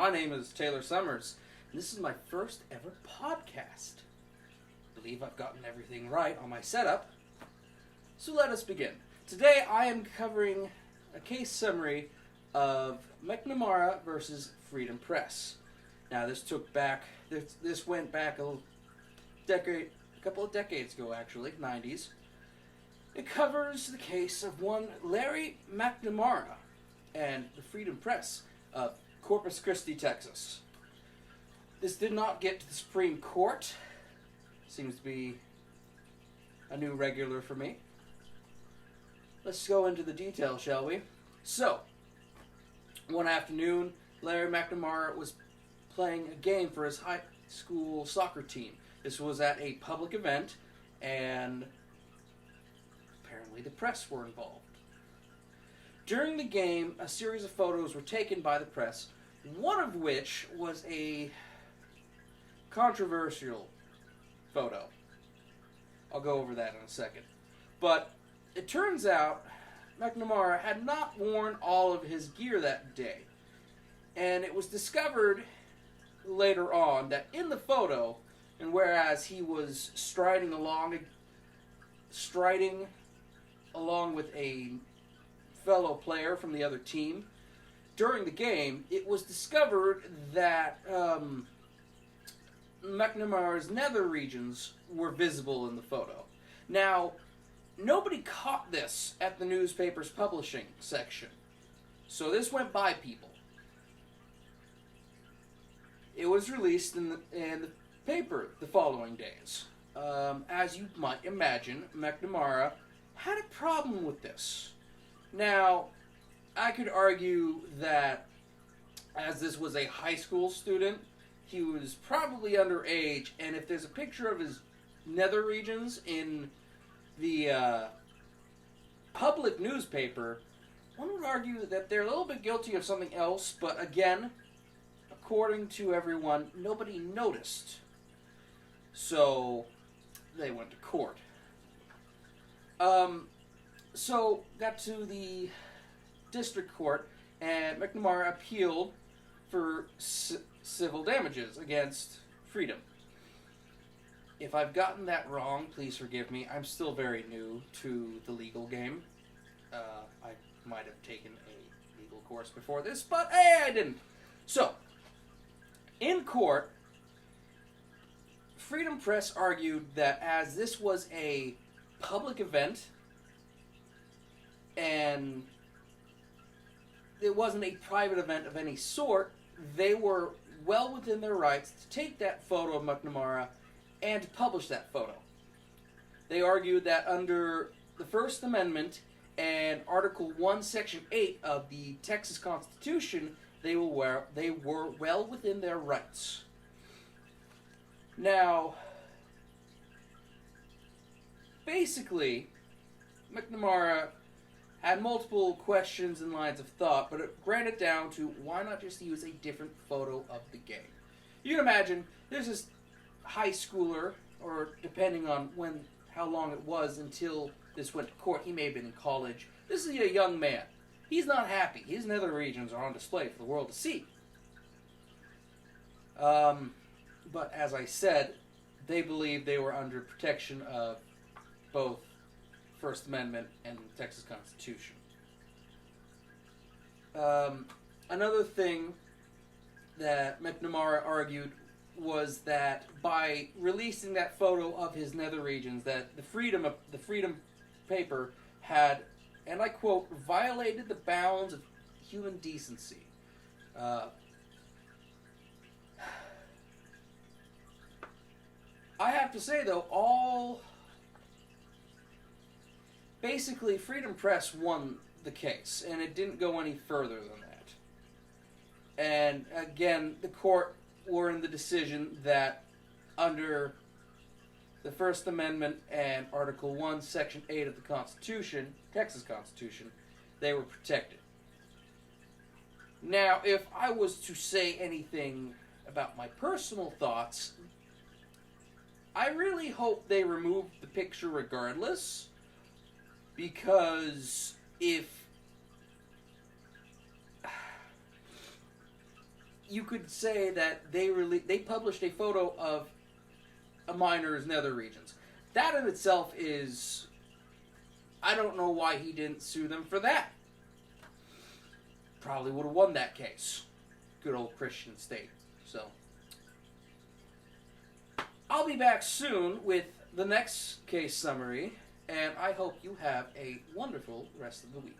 My name is Taylor Summers, and this is my first ever podcast. I believe I've gotten everything right on my setup. So let us begin. Today I am covering a case summary of McNamara versus Freedom Press. Now this went back a couple of decades ago actually, 90s. It covers the case of one Larry McNamara and the Freedom Press of Corpus Christi, Texas. This did not get to the Supreme Court. Seems to be a new regular for me. Let's go into the details, shall we? So, one afternoon, Larry McNamara was playing a game for his high school soccer team. This was at a public event, and apparently the press were involved. During the game, a series of photos were taken by the press, one of which was a controversial photo. I'll go over that in a second. But it turns out McNamara had not worn all of his gear that day. And it was discovered later on that in the photo, and whereas he was striding along with a fellow player from the other team during the game, it was discovered that McNamara's nether regions were visible in the photo. Now, nobody caught this at the newspaper's publishing section, so this went by people. It was released in the paper the following days. As you might imagine, McNamara had a problem with this. Now, I could argue that as this was a high school student, he was probably underage, and if there's a picture of his nether regions in the public newspaper, one would argue that they're a little bit guilty of something else, but again, according to everyone, nobody noticed. So, they went to court. So, got to the district court, and McNamara appealed for civil damages against Freedom. If I've gotten that wrong, please forgive me. I'm still very new to the legal game. I might have taken a legal course before this, but hey, I didn't. So, in court, Freedom Press argued that as this was a public event, and it wasn't a private event of any sort, they were well within their rights to take that photo of McNamara and to publish that photo. They argued that under the First Amendment and Article 1, Section 8 of the Texas Constitution, they were well within their rights. Now, basically, McNamara had multiple questions and lines of thought, but it ran it down to why not just use a different photo of the game. You can imagine, there's this high schooler, or depending on how long it was until this went to court, he may have been in college. This is a young man. He's not happy. His nether regions are on display for the world to see. But as I said, they believe they were under protection of both First Amendment and the Texas Constitution. Another thing that McNamara argued was that by releasing that photo of his nether regions, that the Freedom paper had, and I quote, violated the bounds of human decency. I have to say, though, basically, Freedom Press won the case, and it didn't go any further than that. And again, the court were in the decision that under the First Amendment and Article 1, Section 8 of the Constitution, Texas Constitution, they were protected. Now, if I was to say anything about my personal thoughts, I really hope they removed the picture regardless, because if you could say that they published a photo of a miner's nether regions. That in itself is... I don't know why he didn't sue them for that. Probably would have won that case. Good old Christian state. So, I'll be back soon with the next case summary, and I hope you have a wonderful rest of the week.